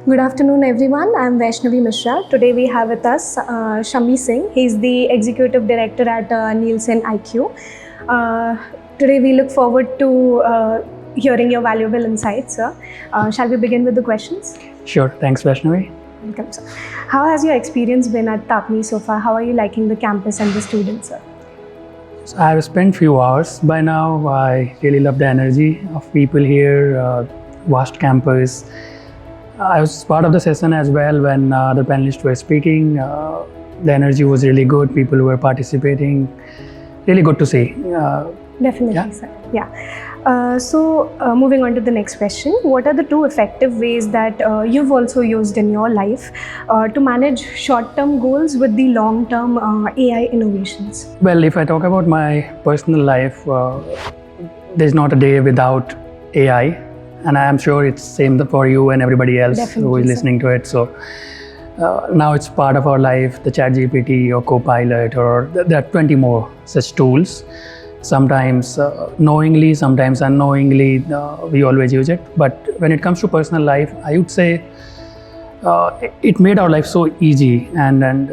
Good afternoon, everyone. I am Vaishnavi Mishra. Today we have with us Shammi Singh. He is the Executive Director at Nielsen IQ. Today we look forward to hearing your valuable insights, sir. Shall we begin with the questions? Sure. Thanks, Vaishnavi. Welcome, sir. How has your experience been at TAPMI so far? How are you liking the campus and the students, sir? So I have spent few hours by now. I really love the energy of people here, vast campus. I was part of the session as well when the panelists were speaking. The energy was really good. People were participating. Really good to see. Definitely, yeah. Sir. Yeah. So moving on to the next question. What are the two effective ways that you've also used in your life to manage short-term goals with the long-term AI innovations? Well, if I talk about my personal life, there's not a day without AI. And I am sure it's same for you and everybody else. Definitely, who is listening to it. So now it's part of our life, the ChatGPT or Copilot, or there are 20 more such tools. Sometimes knowingly, sometimes unknowingly, we always use it. But when it comes to personal life, I would say it made our life so easy and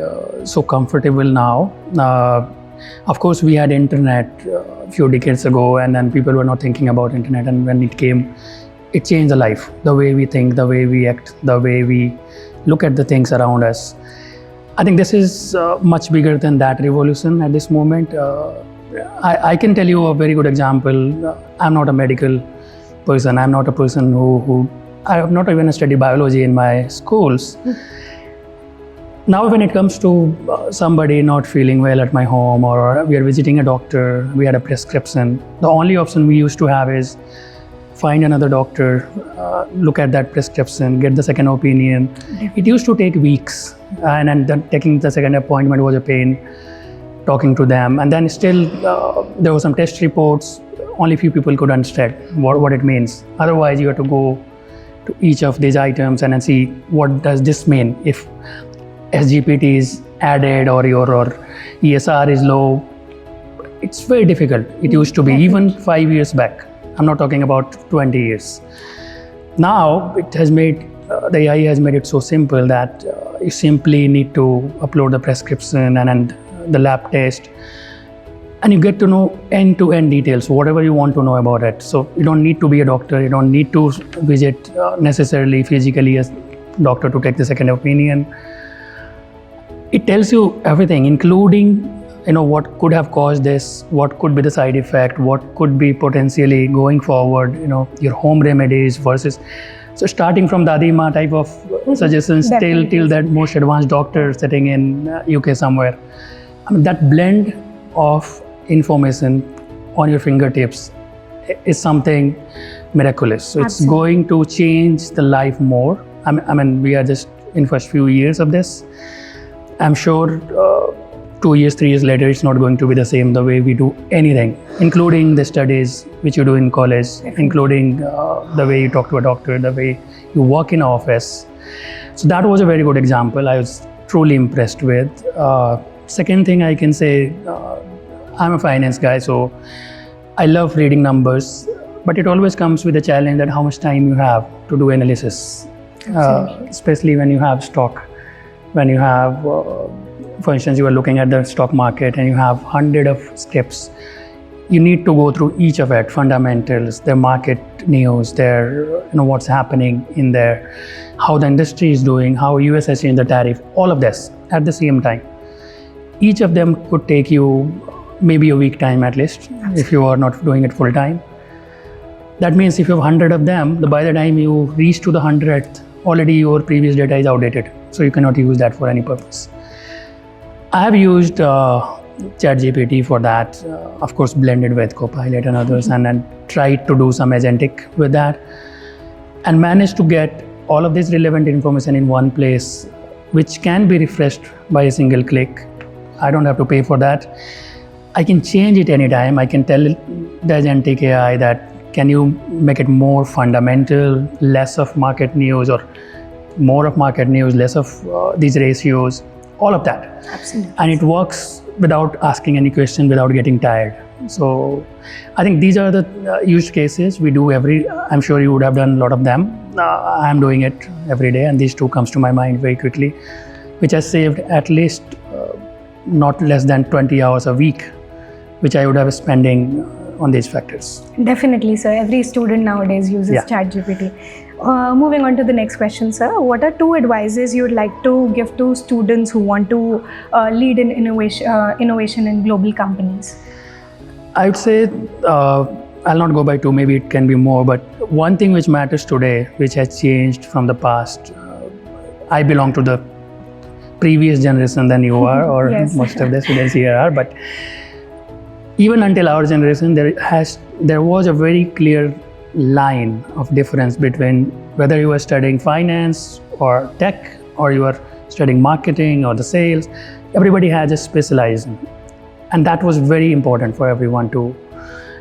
so comfortable now. Of course, we had internet a few decades ago, and then people were not thinking about internet. And when it came, it changed the life, the way we think, the way we act, the way we look at the things around us. I think this is much bigger than that revolution at this moment. I can tell you a very good example. I'm not a medical person. I'm not a person who I have not even studied biology in my schools. Now, when it comes to somebody not feeling well at my home, or we are visiting a doctor, we had a prescription, the only option we used to have is find another doctor, look at that prescription, get the second opinion. It used to take weeks, and then taking the second appointment was a pain, talking to them. And then still, there were some test reports, only few people could understand what it means. Otherwise, you have to go to each of these items and then see what does this mean. If SGPT is added or your ESR is low, it's very difficult. It used to be even 5 years back. I'm not talking about 20 years. Now it has made, the AI has made it so simple that you simply need to upload the prescription and the lab test, and you get to know end-to-end details, whatever you want to know about it. So you don't need to be a doctor. You don't need to visit necessarily physically as doctor to take the second opinion. It tells you everything, including what could have caused this, what could be the side effect, what could be potentially going forward, your home remedies versus. So starting from Dadima type of suggestions till that most advanced doctor sitting in UK somewhere. I mean, that blend of information on your fingertips is something miraculous. So it's going to change the life more. I mean, we are just in first few years of this. I'm sure 2 years, 3 years later, it's not going to be the same the way we do anything, including the studies which you do in college, including the way you talk to a doctor, the way you work in an office. So that was a very good example. I was truly impressed with. Second thing I can say, I'm a finance guy, so I love reading numbers, but it always comes with a challenge that how much time you have to do analysis, especially when you have stock, when you have, for instance, you are looking at the stock market and you have 100 of scripts. You need to go through each of it, fundamentals, their market news, their, what's happening in there, how the industry is doing, how US has changed the tariff, all of this at the same time. Each of them could take you maybe a week time at least, if you are not doing it full time. That means if you have 100 of them, by the time you reach to the 100th, already your previous data is outdated. So you cannot use that for any purpose. I have used ChatGPT for that, of course blended with Copilot and others, and then tried to do some agentic with that, and managed to get all of this relevant information in one place, which can be refreshed by a single click. I don't have to pay for that. I can change it anytime. I can tell the agentic AI that can you make it more fundamental, less of market news, or more of market news, less of these ratios, all of that. Absolutely. And it works without asking any question, without getting tired. So I think these are the use cases we do I'm sure you would have done a lot of them. I'm doing it every day, and these two comes to my mind very quickly, which has saved at least not less than 20 hours a week, which I would have spending on these factors. Definitely, sir. Every student nowadays uses ChatGPT. Moving on to the next question, sir. What are 2 advices you would like to give to students who want to lead in innovation in global companies? I would say, I'll not go by 2, maybe it can be more, but one thing which matters today, which has changed from the past, I belong to the previous generation than you are, or most of the students here are, but even until our generation, there was a very clear line of difference between whether you were studying finance or tech, or you were studying marketing or the sales. Everybody had a specialization, and that was very important for everyone to,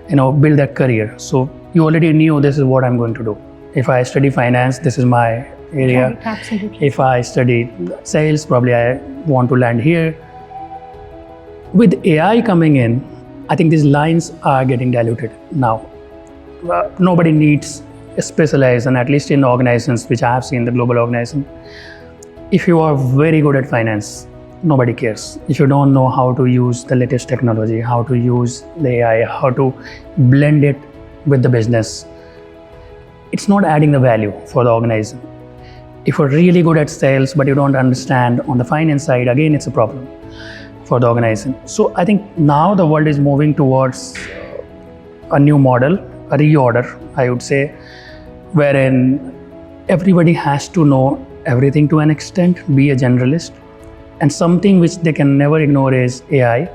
build their career. So you already knew this is what I'm going to do. If I study finance, this is my area. Right, absolutely. If I study sales, probably I want to land here. With AI coming in, I think these lines are getting diluted now. Nobody needs a specialization, at least in organizations which I have seen, the global organization. If you are very good at finance, nobody cares. If you don't know how to use the latest technology, how to use the AI, how to blend it with the business, it's not adding the value for the organization. If you're really good at sales, but you don't understand on the finance side, again, it's a problem for the organization. So I think now the world is moving towards a new model, a reorder, I would say, wherein everybody has to know everything to an extent, be a generalist. And something which they can never ignore is AI.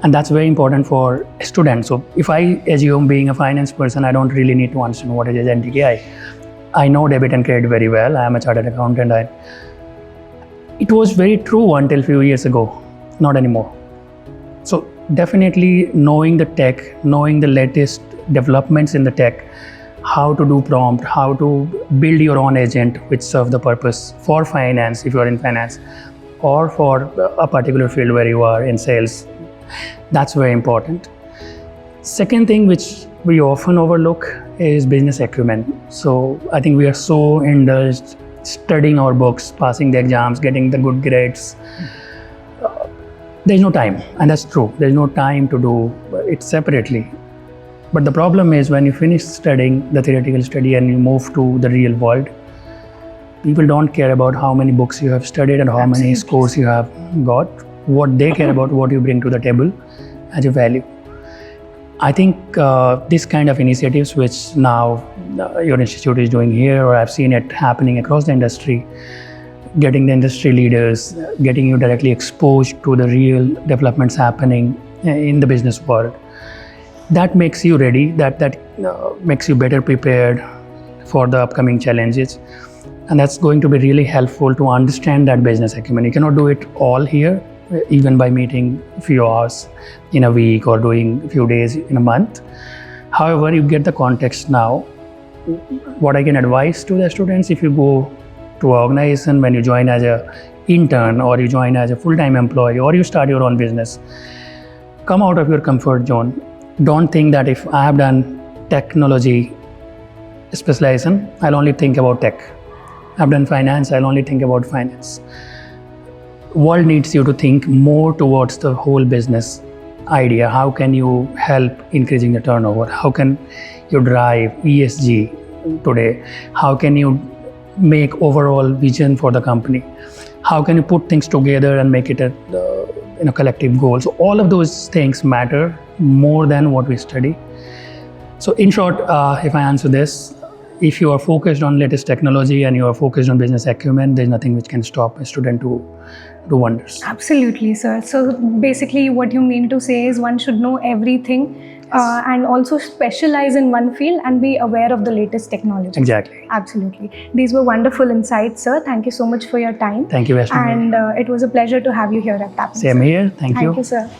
And that's very important for students. So if I assume being a finance person, I don't really need to understand what is agentic AI. I know debit and credit very well. I am a chartered accountant. It was very true until a few years ago, not anymore. So definitely knowing the tech, knowing the latest developments in the tech, how to do prompt, how to build your own agent which serve the purpose for finance if you are in finance, or for a particular field where you are in sales. That's very important. Second thing which we often overlook is business acumen. So I think we are so indulged studying our books, passing the exams, getting the good grades. There's no time, and that's true. There's no time to do it separately. But the problem is when you finish studying the theoretical study and you move to the real world, people don't care about how many books you have studied and how many scores you have got. What they care about, what you bring to the table as a value. I think this kind of initiatives which now your institute is doing here, or I've seen it happening across the industry, getting the industry leaders, getting you directly exposed to the real developments happening in the business world. That makes you ready, that makes you better prepared for the upcoming challenges. And that's going to be really helpful to understand that business acumen. You cannot do it all here, even by meeting a few hours in a week or doing a few days in a month. However, you get the context now. What I can advise to the students, if you go to an organization, when you join as an intern or you join as a full-time employee or you start your own business, come out of your comfort zone. Don't think that if I have done technology specialization, I'll only think about tech. I've done finance, I'll only think about finance. World needs you to think more towards the whole business idea. How can you help increasing the turnover? How can you drive ESG today? How can you make overall vision for the company? How can you put things together and make it a collective goal? So all of those things matter more than what we study. So in short, if I answer this, if you are focused on latest technology and you are focused on business acumen, there's nothing which can stop a student to do wonders. Absolutely, sir. So basically what you mean to say is one should know everything and also specialize in one field and be aware of the latest technology. Exactly. Absolutely. These were wonderful insights, sir. Thank you so much for your time. Thank you, Vaishnavi. And it was a pleasure to have you here at TAPMI. Same here. Thank you. Thank you, sir.